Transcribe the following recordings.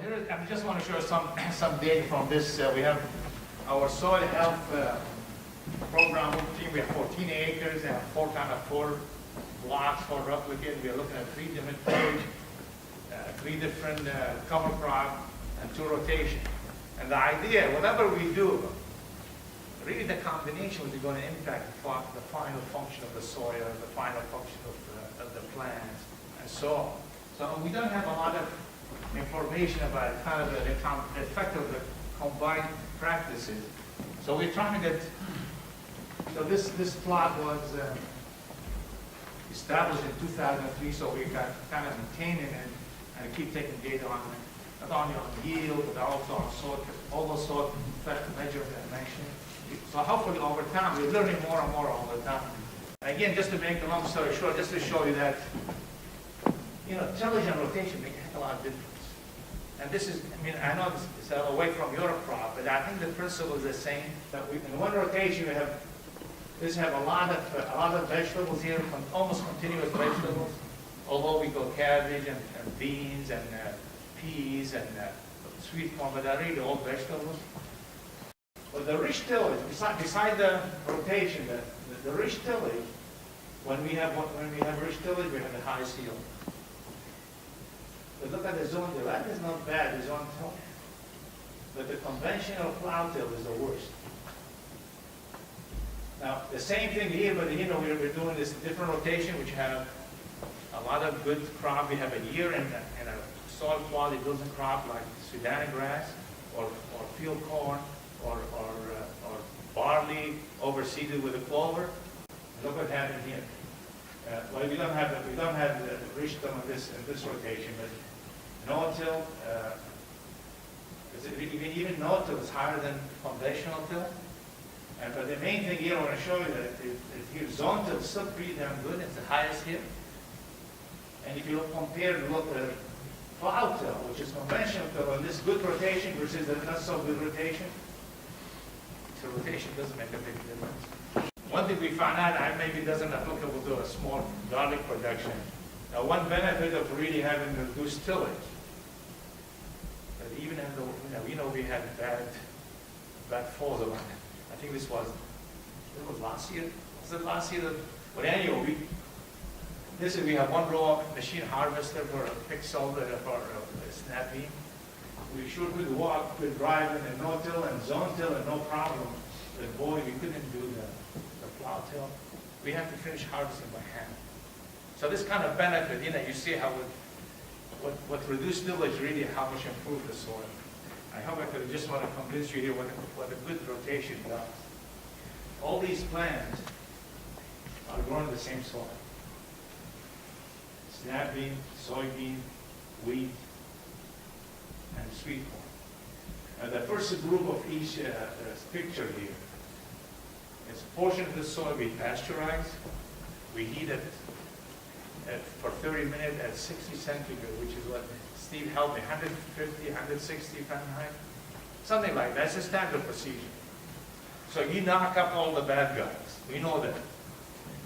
here, I just want to show some data from this. We have our soil health program team. We have 14 acres and four blocks for replicate. We are looking at three different tillage, three different cover crop, and 2 rotation. And the idea, whatever we do, really the combination is going to impact the final function of the soil, the final function of the plants, and so on. So we don't have a lot of information about kind of the effect of the combined practices. So we're trying to get, so this plot was established in 2003, so we got kind of maintaining it and keep taking data on it, not only on yield, but also on soil, all those soil measures I mentioned. So hopefully over time, we're learning more and more all the time. Again, just to make the long story short, just to show you that, tillage and rotation make a heck of a lot of difference. And this is, I know it's away from your crop, but I think the principle is the same. That in one rotation, we have a lot of vegetables here, almost continuous vegetables. Although we go cabbage and beans and peas and sweet corn, but they're really all vegetables. But the rich tillage, beside the rotation, the rich tillage, when we have rich tillage, we have the highest yield. But look at the zone till. That is not bad, the zone till. But the conventional plow till is the worst. Now, the same thing here, but we're doing this different rotation, which have a lot of good crop. We have a year and a soil quality building crop like Sudan grass or field corn or barley overseeded with a clover. Look what happened here. Well, we don't have the rich till in this rotation, but no-till, even no-till is higher than conventional till. But the main thing here I want to show you that here zone till is still pretty damn good. It's the highest here. And if you look at plow till, which is conventional till, and this good rotation versus the not so good rotation, so rotation doesn't make a big difference. One thing we found out, maybe doesn't applicable to a small garlic production. Now, one benefit of really having reduced tillage, that even though we had bad falls around it. I think it was last year. Was it last year? But anyway, we have one row of machine harvester for a pixel for a snap bean. We sure could walk, could drive in a no-till and zone-till and no problem. But boy, we couldn't do the plow till. We have to finish harvesting by hand. So this kind of benefit, you see how what reduced tillage really how much improved the soil. I hope I could just want to convince you here what a good rotation does. All these plants are grown in the same soil. Snap bean, soybean, wheat, and sweet corn. And the first group of each picture here is a portion of the soil we pasteurize. We heat it for 30 minutes at 60 centigrade, which is what Steve helped me, 150, 160 Fahrenheit, something like that. That's a standard procedure. So you knock up all the bad guys. We know that.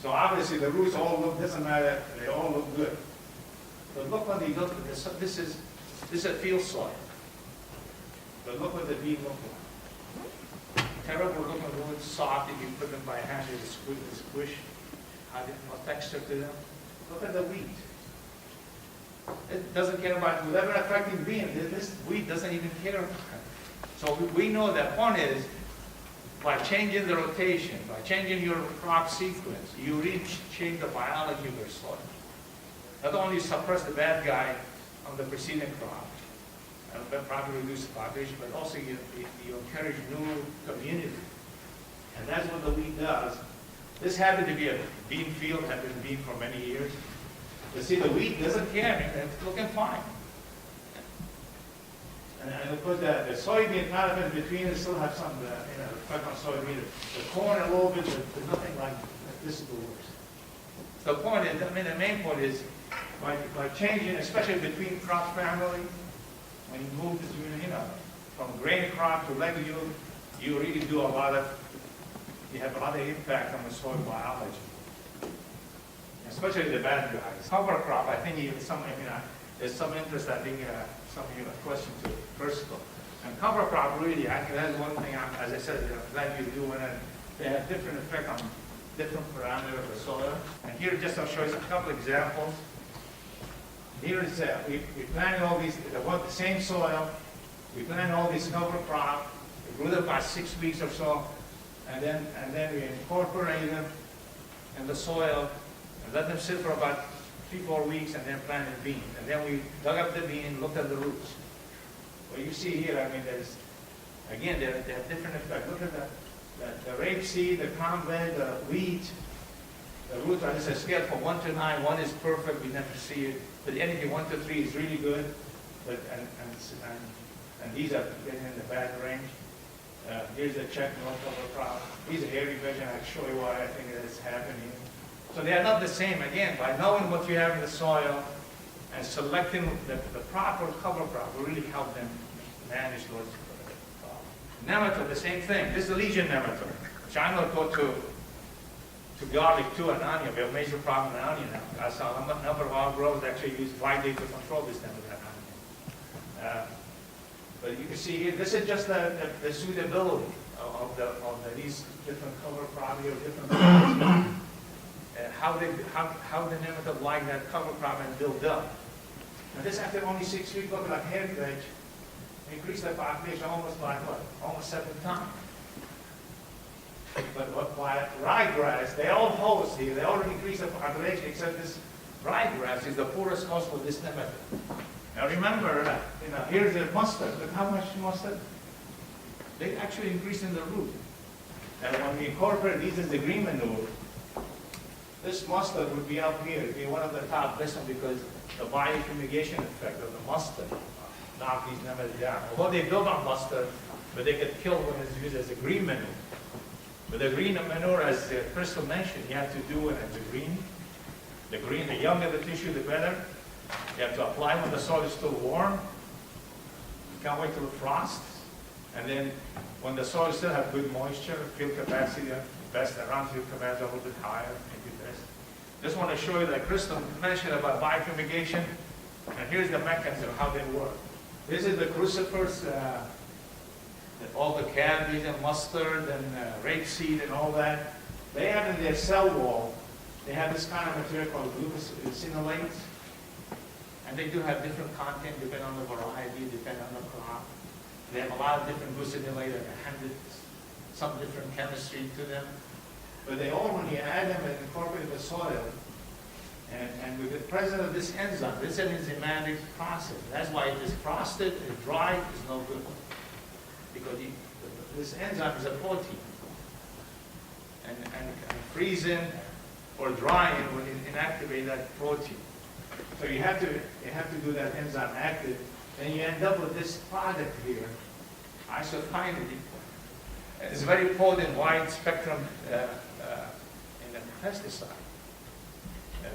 So obviously the roots all doesn't matter, they all look good. But look when they look at this. This is a field soil. But look what the bean look like. Terrible looking roots, soft. If you put them by hand, they squish. No texture to them. Look at the wheat. It doesn't care about whatever affecting bean. This wheat doesn't even care about it. So we know that one is, by changing the rotation, by changing your crop sequence, you really change the biology of your soil. Not only suppress the bad guy on the preceding crop, and probably reduce the population, but also you encourage new community. And that's what the wheat does. This happened to be a bean field, had been bean for many years. You see, the wheat doesn't care, it's looking fine. And of course, the soybean kind of in between, it still have some effect on soybean. The corn a little bit, but nothing like this is the worst. The point is, the main point is, by changing, especially between crop family, when you move this, from grain crop to legume, you really do a lot of, you have a lot of impact on the soil biology. Especially the bad guys. Cover crop, I think there's some interest, I think some of you have questions to Crystal. And cover crop really, that's one thing, as I said, I'm glad you're doing it. They have different effect on different parameters of the soil. And here just I'll show you a couple examples. Here is, we planted all these, the same soil. We planted all these cover crop. We grew them about 6 weeks or so. And then we incorporated them in the soil and let them sit for about 3-4 weeks and then planted beans. And then we dug up the bean, looked at the roots. What you see here, I mean, there's, again, they have different effects. Look at the rapeseed, the combat, the wheat. The roots are just a scale from 1 to 9. 1 is perfect, we never see it. But anything 1 to 3 is really good. But, and these are getting in the bad range. Here's the check no cover crop. These are hairy vegetation. I'll show you why I think that's happening. So they are not the same. Again, by knowing what you have in the soil and selecting the proper cover crop will really help them manage those problems. Nematode, the same thing. This is the legion nematode, which I know go to garlic too and onion. We have a major problem in onion now. I saw a number of our growers actually use Vite to control this nematode onion. But you can see here, this is just the suitability of these different cover crop or different crops. How the nematode like that cover crop and build up. And this after only 6 weeks, look like heritage, increased the population almost by what? Almost 7 times. But why ryegrass, they all host here, they all increase the population except this ryegrass is the poorest host for this nematode. Now remember, here's the mustard. Look how much mustard? They actually increase in the root. And when we incorporate these as the green manure, this mustard would be up here, it'd be one of the top listen because the biofumigation effect of the mustard knock these nematodes down. Although they build on mustard, but they get killed when it's used as a green manure. But the green manure, as Crystal mentioned, you have to do it as the green, the younger the tissue, the better. You have to apply when the soil is still warm. You can't wait till it frosts. And then when the soil still has good moisture, field capacity, best around field capacity a little bit higher, maybe best. Just want to show you that Crystal mentioned about biofumigation. And here's the mechanism, how they work. This is the crucifers, all the cabbage and mustard and rapeseed and all that. They have in their cell wall, they have this kind of material called glucosinolates. And they do have different content depending on the variety, depending on the crop. They have a lot of different glucosinolates and some different chemistry to them. But they all, when you add them and incorporate the soil, and with the presence of this enzyme, this is an enzymatic process. That's why it is frosted, it's dry, it's no good. Because this enzyme is a protein. And freezing or drying will inactivate that protein. So you have to do that enzyme active, and you end up with this product here, isothiamine. It's very potent, wide spectrum in the pesticide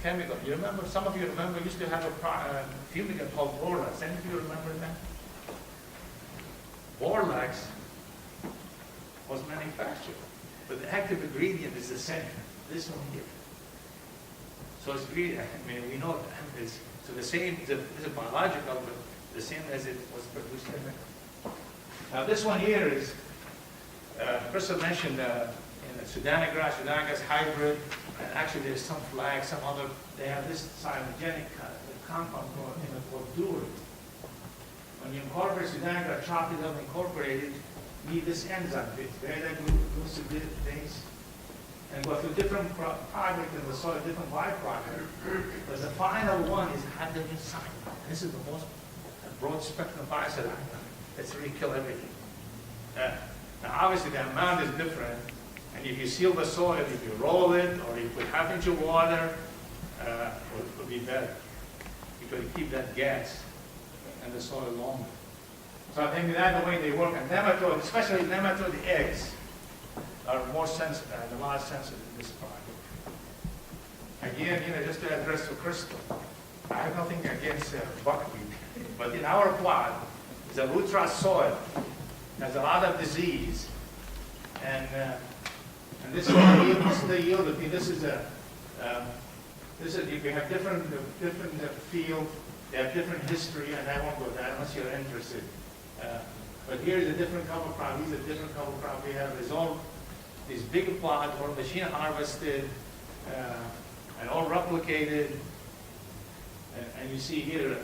chemical. You remember? Some of you remember used to have a fumigant called Borlax. Any of you remember that? Borlax was manufactured, but the active ingredient is the same. This one here. So it's really, I mean, we know that is, so the same, this is biological, but the same as it was produced in it. Now this one here is, Crystal mentioned in the Sudanese grass hybrid, and actually there's some flags, some other, they have this cyanogenic compound called durin. When you incorporate Sudanese grass, chop it up, incorporate it, you need this enzyme, beta-glucosidase. And go through different products in the soil, different byproducts. But the final one is hydrogen cyanide. This is the most broad spectrum biocide. It's really kill everything. Now obviously the amount is different. And if you seal the soil, if you roll it, or you put half inch of water, it will be better. Because you keep that gas in the soil longer. So I think that's the way they work. And nematode, especially nematode eggs, are more sensitive, a lot sensitive in this project. Again, just to address the Crystal, I have nothing against buckwheat, but in our plot, the root rot soil has a lot of disease, and this is the yield. This is the yield. This is we have different field. They have different history, and I won't go there unless you're interested. But here is a different cover crop. These are different cover crop. We have these big plots were machine harvested and all replicated. And you see here,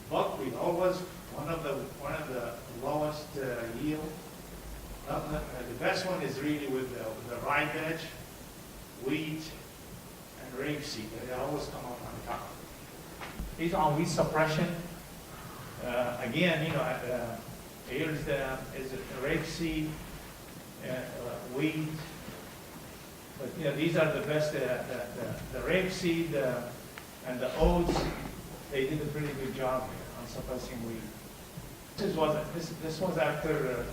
buckwheat always one of the lowest yield. The best one is really with the rye veg, wheat, and rapeseed. They always come up on top. These are on weed suppression. Again, here's the rapeseed, wheat. But these are the best. The rapeseed and the oats, they did a pretty good job here on suppressing wheat. This was after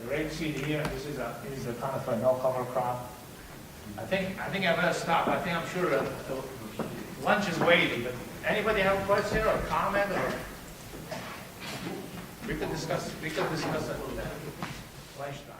rapeseed here. This is a kind of a no cover crop. I think I better stop. I'm sure lunch is waiting. But anybody have a question or comment, or we could discuss it at lunchtime.